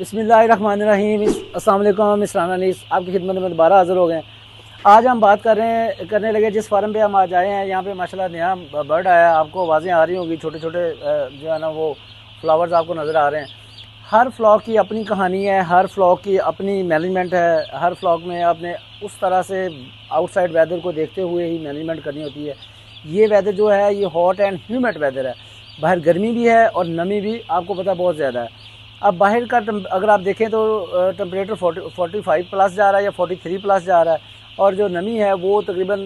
बिस्मिल्लाहिर्रहमानिर्रहीम। अस्सलाम वालेकुम। इस्लाम अनीस आपकी खिदमत में दोबारा हाज़िर हो गए। आज हम बात करने लगे जिस फार्म पे हम आज आए हैं, यहाँ पे माशाल्लाह नया बर्ड आया। आपको आवाज़ें आ रही होंगी, छोटे छोटे जो है ना वो फ्लावर्स आपको नज़र आ रहे हैं। हर फ्लॉक की अपनी कहानी है, हर फ्लॉक की अपनी मैनेजमेंट है। हर फ्लॉक में आपने उस तरह से आउटसाइड वेदर को देखते हुए ही मैनेजमेंट करनी होती है। ये वेदर जो है ये हॉट एंड ह्यूमिड वेदर है। बाहर गर्मी भी है और नमी भी आपको पता बहुत ज़्यादा है। अब बाहर का अगर आप देखें तो टेम्परेचर 45 प्लस जा रहा है या 43 प्लस जा रहा है, और जो नमी है वो तकरीबन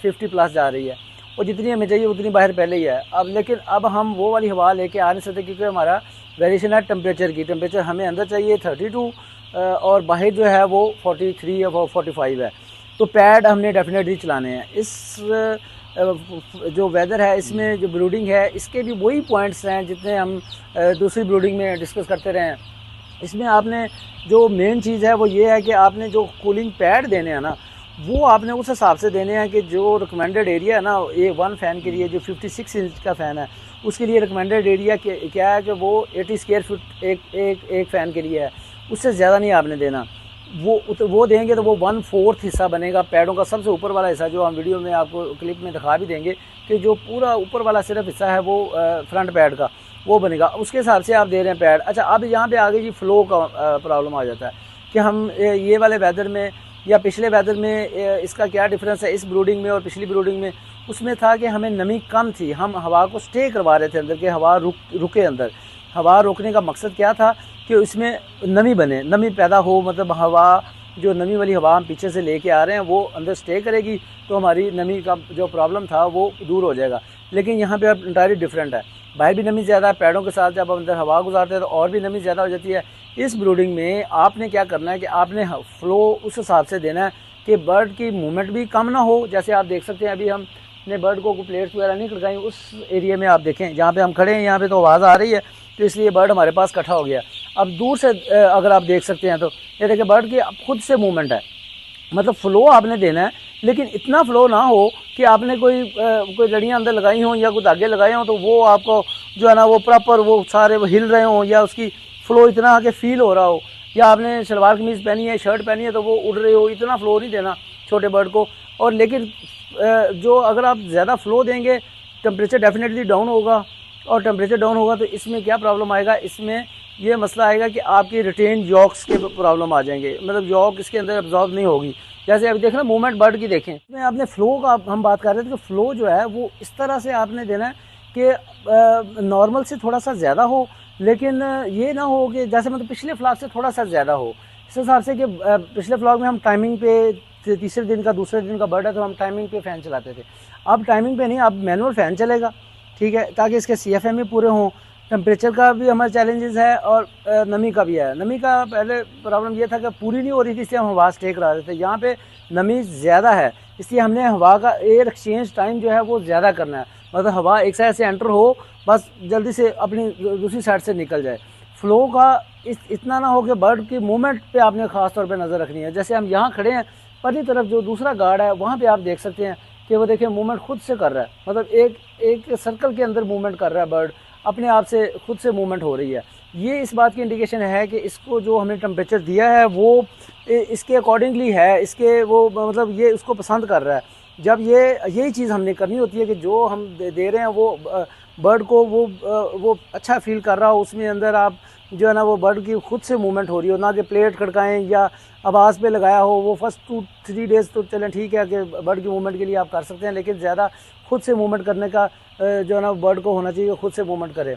50 प्लस जा रही है। और जितनी हमें चाहिए उतनी बाहर पहले ही है। लेकिन अब हम वो वाली हवा लेके आ नहीं सकते, क्योंकि हमारा वेरिएशन है टेम्परेचर की। टेम्परेचर हमें अंदर चाहिए 32 और बाहर जो है वो 43 या 45 है। तो पैड हमने डेफिनेटली चलाने हैं। इस जो वेदर है इसमें जो ब्रूडिंग है इसके भी वही पॉइंट्स हैं जितने हम दूसरी ब्रूडिंग में डिस्कस करते रहे हैं। इसमें आपने जो मेन चीज़ है वो ये है कि आपने जो कूलिंग पैड देने हैं ना, वो आपने उस हिसाब से देने हैं कि जो रिकमेंडेड एरिया है ना, ये वन फ़ैन के लिए जो 56 इंच का फ़ैन है उसके लिए रिकमेंडेड एरिया क्या है कि वो 80 स्क्वायर फुट एक फ़ैन के लिए है। उससे ज़्यादा नहीं आपने देना। वो देंगे तो वो 1/4 हिस्सा बनेगा पैडों का, सबसे ऊपर वाला हिस्सा, जो हम वीडियो में आपको क्लिप में दिखा भी देंगे कि जो पूरा ऊपर वाला सिर्फ हिस्सा है वो फ्रंट पैड का वो बनेगा। उसके हिसाब से आप दे रहे हैं पैड। अच्छा, अब यहाँ पे आगे जी फ्लो का प्रॉब्लम आ जाता है कि हम ये वाले वेदर में या पिछले वेदर में इसका क्या डिफरेंस है इस ब्रूडिंग में और पिछली ब्रूडिंग में। उसमें था कि हमें नमी कम थी, हम हवा को स्टे करवा रहे थे अंदर, के हवा रुके अंदर। हवा रोकने का मकसद क्या था कि इसमें नमी बने, नमी पैदा हो, मतलब हवा जो नमी वाली हवा हम पीछे से लेके आ रहे हैं वो अंदर स्टे करेगी, तो हमारी नमी का जो प्रॉब्लम था वो दूर हो जाएगा। लेकिन यहाँ पे अब इंटायरली डिफरेंट है। बाहर भी नमी ज़्यादा है, पैडों के साथ जब अंदर हवा गुजारते हैं तो और भी नमी ज़्यादा हो जाती है। इस ब्रूडिंग में आपने क्या करना है कि आपने फ्लो उस हिसाब से देना है कि बर्ड की मूवमेंट भी कम ना हो। जैसे आप देख सकते हैं अभी हमने बर्ड को प्लेट्स वगैरह नहीं खड़काई। उस एरिया में आप देखें जहाँ पे हम खड़े हैं, यहाँ पे तो आवाज़ आ रही है, तो इसलिए बर्ड हमारे पास इकट्ठा हो गया। अब दूर से अगर आप देख सकते हैं तो ये देखिए बर्ड की खुद से मूवमेंट है। मतलब फ़्लो आपने देना है, लेकिन इतना फ़्लो ना हो कि आपने कोई लड़ियाँ अंदर लगाई हों या कुछ धागे लगाए हों तो वो आपको जो है ना वो प्रॉपर वो सारे वो हिल रहे हों, या उसकी फ़्लो इतना आके फील हो रहा हो, या आपने शलवार कमीज़ पहनी है, शर्ट पहनी है तो वो उड़ रही हो। इतना फ़्लो नहीं देना छोटे बर्ड को। और लेकिन जो अगर आप ज़्यादा फ़्लो देंगे टेम्परेचर डेफिनेटली डाउन होगा, और टेम्परेचर डाउन होगा तो इसमें क्या प्रॉब्लम आएगा, इसमें ये मसला आएगा कि आपकी रिटेन यॉक्स के प्रॉब्लम आ जाएंगे, मतलब यॉक इसके अंदर अब्जॉर्ब नहीं होगी। जैसे अभी देखना मूवमेंट बर्ड की देखें, इसमें आपने फ़्लो का हम बात कर रहे थे कि फ़्लो जो है वो इस तरह से आपने देना है कि नॉर्मल से थोड़ा सा ज़्यादा हो, लेकिन ये ना हो कि जैसे मतलब पिछले फ्लॉक से थोड़ा सा ज़्यादा हो। इस हिसाब से कि पिछले फ्लॉक में हम टाइमिंग पे तीसरे दिन का दूसरे दिन का बर्ड है तो हम टाइमिंग पे फ़ैन चलाते थे। अब टाइमिंग पे नहीं, अब मैनुअल फ़ैन चलेगा, ठीक है, ताकि इसके CFM भी पूरे हों। टेम्परेचर का भी हमारे चैलेंजेस है और नमी का भी है। नमी का पहले प्रॉब्लम ये था कि पूरी नहीं हो रही थी, इसलिए हम हवा स्टे करा रहे थे। यहाँ पे नमी ज़्यादा है, इसलिए हमने हवा का एयर एक्सचेंज टाइम जो है वो ज़्यादा करना है। मतलब हवा एक साइड से एंटर हो, बस जल्दी से अपनी दूसरी साइड से निकल जाए। फ़्लो का इतना ना हो कि बर्ड की मूवमेंट पे आपने ख़ास तौर पे नज़र रखनी है। जैसे हम यहाँ खड़े हैं, पहली तरफ जो दूसरा गार्ड है वहाँ पे आप देख सकते हैं कि वो देखिए मूवमेंट खुद से कर रहा है, मतलब एक सर्कल के अंदर मूवमेंट कर रहा है बर्ड, अपने आप से खुद से मूवमेंट हो रही है। ये इस बात की इंडिकेशन है कि इसको जो हमने टेम्परेचर दिया है वो इसके अकॉर्डिंगली है, इसके वो मतलब ये उसको पसंद कर रहा है। जब यही चीज़ हमने करनी होती है कि जो हम दे रहे हैं वो बर्ड को वो अच्छा फील कर रहा हो, उसमें अंदर आप जो है ना वो बर्ड की खुद से मूवमेंट हो रही हो, ना कि प्लेट खड़काएं या आवाज़ पे लगाया हो। वो फर्स्ट 2-3 डेज़ तो चलें ठीक है कि बर्ड की मूवमेंट के लिए आप कर सकते हैं, लेकिन ज़्यादा खुद से मूवमेंट करने का जो है ना बर्ड को होना चाहिए, खुद से मूवमेंट करे।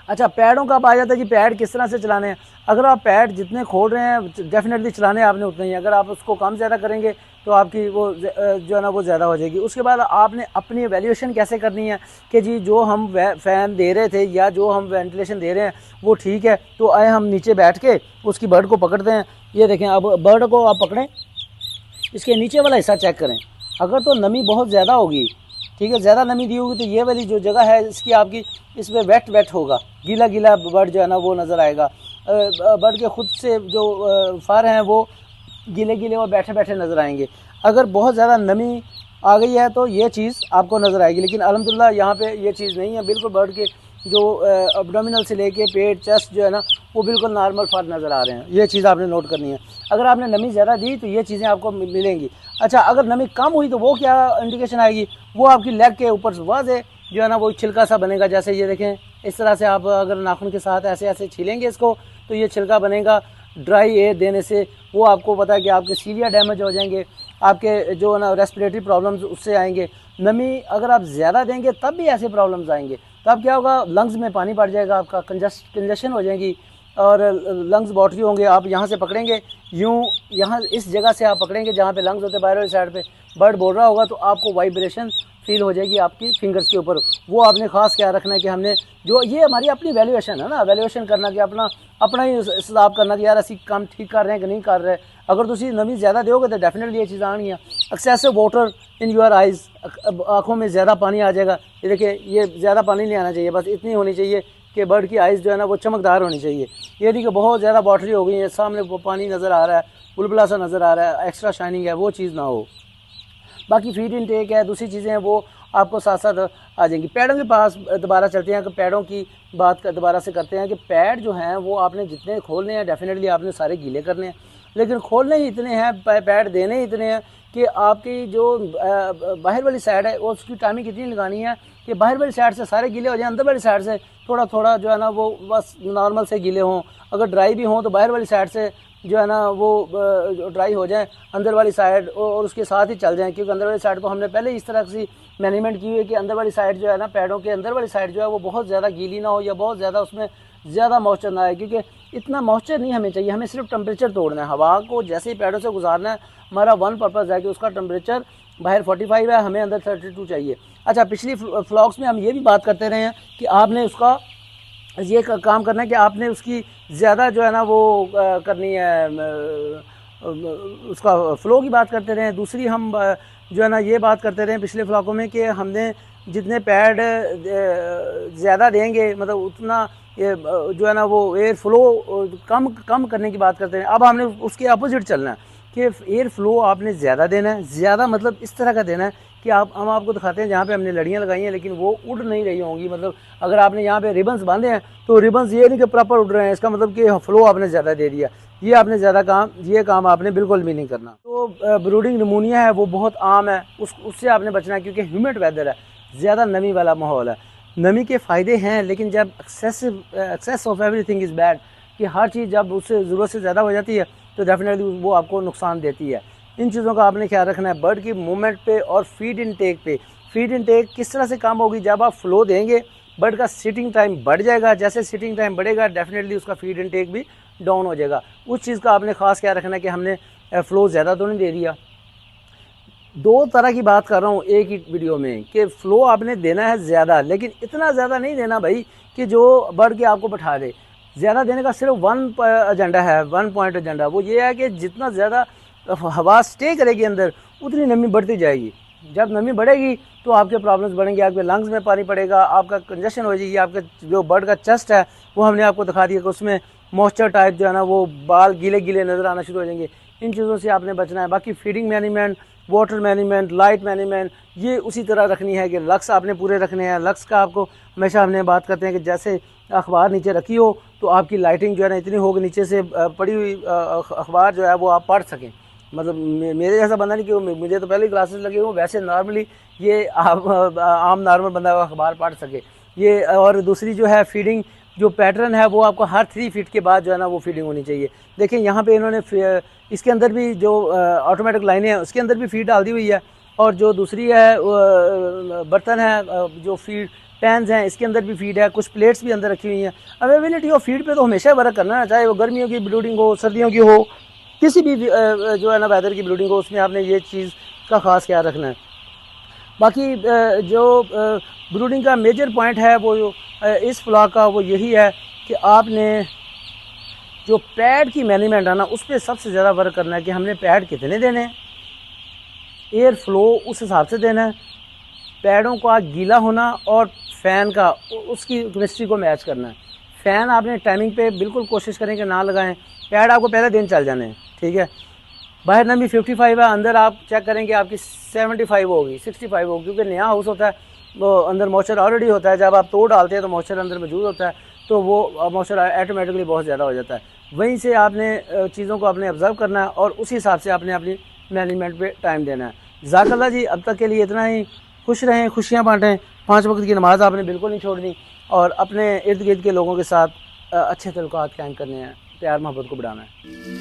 अच्छा, पैडों का अब आ जाता है कि पैड किस तरह से चलाने हैं। अगर आप पैड जितने खोल रहे हैं डेफिनेटली चलाने आपने उतने ही, अगर आप उसको कम ज़्यादा करेंगे तो आपकी वो जो है ना वो ज़्यादा हो जाएगी। उसके बाद आपने अपनी वैल्यूएशन कैसे करनी है कि जी जो हम फ़ैन दे रहे थे या जो हम वेंटिलेशन दे रहे हैं वो ठीक है, तो आए हम नीचे बैठ के उसकी बर्ड को पकड़ते हैं। ये देखें, अब बर्ड को आप पकड़ें, इसके नीचे वाला हिस्सा चेक करें। अगर तो नमी बहुत ज़्यादा होगी, ठीक है, ज़्यादा नमी दी होगी तो ये वाली जो जगह है इसकी आपकी इसमें वेट होगा, गीला गीला बर्ड जो है ना वो नज़र आएगा। बर्ड के खुद से जो फर हैं वो गीले गीले और बैठे बैठे नज़र आएंगे। अगर बहुत ज़्यादा नमी आ गई है तो ये चीज़ आपको नज़र आएगी, लेकिन अल्हम्दुलिल्लाह यहाँ पे ये चीज़ नहीं है। बिल्कुल बर्ड के जो एब्डोमिनल से लेके पेट चेस्ट जो है ना वो बिल्कुल नॉर्मल फर नज़र आ रहे हैं। ये चीज़ आपने नोट करनी है। अगर आपने नमी ज़्यादा दी तो ये चीज़ें आपको मिलेंगी। अच्छा, अगर नमी कम हुई तो वो क्या इंडिकेशन आएगी, वो आपकी लेग के ऊपर वाज़े जो है ना वो छिलका सा बनेगा। जैसे ये देखें, इस तरह से आप अगर नाखून के साथ ऐसे ऐसे छीलेंगे इसको तो ये छिलका बनेगा। ड्राई एयर देने से वो आपको पता है कि आपके सीलिया डैमेज हो जाएंगे, आपके जो है ना रेस्पिरेटरी प्रॉब्लम्स उससे आएंगे। नमी अगर आप ज़्यादा देंगे तब भी ऐसे प्रॉब्लम्स आएंगे। तो अब क्या होगा, लंग्स में पानी पड़ जाएगा, आपका कंजशन हो जाएगी और लंग्स वाटरी होंगे। आप यहाँ से पकड़ेंगे, यूँ यहाँ इस जगह से आप पकड़ेंगे जहाँ पे लंग्स होते हैं बाहर वाली साइड पे, बर्ड बोल रहा होगा तो आपको वाइब्रेशन फील हो जाएगी आपकी फिंगर्स के ऊपर। वो आपने खास क्या रखना है कि हमने जो ये हमारी अपनी वैल्यूएशन है ना, वैल्यूएशन करना कि अपना ही हिसाब करना कि यार असी काम ठीक कर रहे हैं कि नहीं कर रहे। अगर तुम नमी ज़्यादा दोगे तो डेफिनेटली ये चीज़ आनी है। Excessive water in your eyes, आँखों में ज़्यादा पानी आ जाएगा। ये देखिए, ये ज़्यादा पानी नहीं आना चाहिए, बस इतनी होनी चाहिए कि बर्ड की आइज़ जो है ना वो चमकदार होनी चाहिए। ये नहीं कि बहुत ज़्यादा वाटरी हो गई है, सामने वो पानी नज़र आ रहा है, बुलबुला सा नज़र आ रहा है, एक्स्ट्रा शाइनिंग है, वो चीज़ ना हो। बाकी फीड इनटेक है, दूसरी चीज़ें हैं वो आपको साथ साथ आ जाएंगी। पैडों के पास दोबारा चलते हैं कि पैडों की बात दोबारा से करते हैं कि पैड जो हैं वो आपने जितने खोलने हैं डेफिनेटली आपने सारे गीले करने हैं, लेकिन खोलने ही इतने हैं, पैड देने ही इतने हैं कि आपकी जो बाहर वाली साइड है उसकी टाइमिंग कितनी लगानी है कि बाहर वाली साइड से सारे गीले हो जाएं, अंदर वाली साइड से थोड़ा थोड़ा जो है ना वो बस नॉर्मल से गीले हों। अगर ड्राई भी हों तो बाहर वाली साइड से जो है ना वो ड्राई हो जाए, अंदर वाली साइड और उसके साथ ही चल जाएं, क्योंकि अंदर वाली साइड को हमने पहले इस तरह से मैनेजमेंट की हुई है कि अंदर वाली साइड जो है ना, पैडों के अंदर वाली साइड जो है वो बहुत ज़्यादा गीली ना हो या बहुत ज़्यादा उसमें ज़्यादा मॉइस्चर ना आए, क्योंकि इतना मॉइस्चर नहीं हमें चाहिए। हमें सिर्फ टेम्परेचर तोड़ना है, हवा को जैसे ही पैडों से गुजारना है। हमारा वन पर्पज़ है कि उसका टेम्परेचर बाहर 45 है, हमें अंदर 32 चाहिए। अच्छा, पिछली फ्लॉग्स में हम ये भी बात करते रहे हैं कि आपने उसका ये काम करना है कि आपने उसकी ज़्यादा जो है ना वो करनी है, उसका फ़्लो की बात करते रहे हैं। दूसरी हम जो है ना ये बात करते रहे पिछले फ्लॉगों में कि हमने जितने पैड ज़्यादा देंगे मतलब उतना ये जो है ना वो एयर फ्लो कम करने की बात करते हैं। अब हमने उसके अपोजिट चलना है कि एयर फ्लो आपने ज़्यादा देना है। ज़्यादा मतलब इस तरह का देना है कि हम आपको दिखाते हैं जहाँ पे हमने लड़ियाँ लगाई हैं लेकिन वो उड़ नहीं रही होंगी। मतलब अगर आपने यहाँ पे रिबन्स बांधे हैं तो रिबन्स ये नहीं कि प्रॉपर उड़ रहे हैं, इसका मतलब कि फ्लो आपने ज़्यादा दे दिया। ये आपने ज़्यादा ये काम आपने बिल्कुल भी नहीं करना। तो ब्रूडिंग निमोनिया है वो बहुत आम है, उससे आपने बचना है क्योंकि ह्यूमिड वेदर है, ज़्यादा नमी वाला माहौल है। नमी के फ़ायदे हैं लेकिन जब excess of everything is bad, कि हर चीज़ जब उससे ज़रूरत से ज़्यादा हो जाती है तो डेफिनेटली वो आपको नुकसान देती है। इन चीज़ों का आपने ख्याल रखना है बर्ड की मूवमेंट पे और फीड इनटेक पे। फीड इनटेक किस तरह से काम होगी, जब आप फ्लो देंगे बर्ड का सिटिंग टाइम बढ़ जाएगा, जैसे सिटिंग टाइम बढ़ेगा डेफिनेटली उसका फीड इनटेक भी डाउन हो जाएगा। उस चीज़ का आपने ख़ास क्या रखना है कि हमने फ़्लो ज़्यादा तो नहीं दे दिया। दो तरह की बात कर रहा हूँ एक ही वीडियो में कि फ़्लो आपने देना है ज़्यादा, लेकिन इतना ज़्यादा नहीं देना भाई कि जो बर्ड के आपको बैठा दे। ज़्यादा देने का सिर्फ वन एजेंडा है, वन पॉइंट एजेंडा, वो ये है कि जितना ज़्यादा हवा स्टे करेगी अंदर उतनी नमी बढ़ती जाएगी। जब नमी बढ़ेगी तो आपके प्रॉब्लम्स बढ़ेंगे, आपके लंग्स में पानी पड़ेगा, आपका कंजेशन हो जाएगी, आपका जो बर्ड का चेस्ट है वो हमने आपको दिखा दिया कि उसमें मॉइस्चर टाइप जो है ना वो बाल गीले गीले नज़र आना शुरू हो जाएंगे। इन चीज़ों से आपने बचना है। बाकी feeding management, water management, light management ये उसी तरह रखनी है कि लक्स आपने पूरे रखने हैं। लक्स का आपको हमेशा हमने बात करते हैं कि जैसे अखबार नीचे रखी हो तो आपकी लाइटिंग जो है ना इतनी हो कि नीचे से पड़ी हुई अखबार जो है वो आप पढ़ सकें। मतलब मेरे जैसा बंदा नहीं कि मुझे तो पहले ही ग्लासेस लगे हुए, वैसे नॉर्मली ये आम नॉर्मल बंदा अखबार पढ़ सके ये। और दूसरी जो है फीडिंग जो पैटर्न है वो आपको हर 3 फीट के बाद जो है ना वो फीडिंग होनी चाहिए। देखिए यहाँ पे इन्होंने इसके अंदर भी जो ऑटोमेटिक लाइनें हैं उसके अंदर भी फीड डाल दी हुई है, और जो दूसरी है बर्तन है जो फीड पैन्स हैं इसके अंदर भी फीड है, कुछ प्लेट्स भी अंदर रखी हुई हैं। अवेलेबिलिटी ऑफ फीड पे तो हमेशा वर्क करना है, चाहे वो गर्मियों की ब्रीडिंग हो, सर्दियों की हो, किसी भी जो है ना वेदर की ब्रीडिंग हो, उसमें आपने ये चीज़ का ख़ास ख्याल रखना है। बाकी जो ब्रूडिंग का मेजर पॉइंट है वो इस फ्लॉक का वो यही है कि आपने जो पैड की मैनेजमेंट है ना उस पर सबसे ज़्यादा वर्क करना है कि हमने पैड कितने देने हैं, एयर फ्लो उस हिसाब से देना है, पैडों का गीला होना और फ़ैन का उसकी केमिस्ट्री को मैच करना है। फ़ैन आपने टाइमिंग पे बिल्कुल कोशिश करें कि ना लगाएं, पैड आपको पहले दिन चल जाने हैं, ठीक है। बाहर नमी 55 है, अंदर आप चेक करेंगे आपकी 75 होगी, 65 होगी, क्योंकि नया हाउस होता है वो अंदर मॉइस्चर ऑलरेडी होता है, जब आप तोड़ डालते हैं तो मॉइस्चर अंदर मौजूद होता है, तो वो मॉइस्चर ऑटोमेटिकली बहुत ज़्यादा हो जाता है। वहीं से आपने चीज़ों को आपने ऑब्ज़र्व करना है और उसी हिसाब से आपने अपनी मैनेजमेंट पे टाइम देना है। जज़ाकल्लाह जी, अब तक के लिए इतना ही। खुश रहें, खुशियाँ बाँटें, 5 वक्त की नमाज़ आपने बिल्कुल नहीं छोड़नी और अपने इर्द गिर्द के लोगों के साथ अच्छे तल्लुकात कायम करने हैं, प्यार मोहब्बत को बढ़ाना है।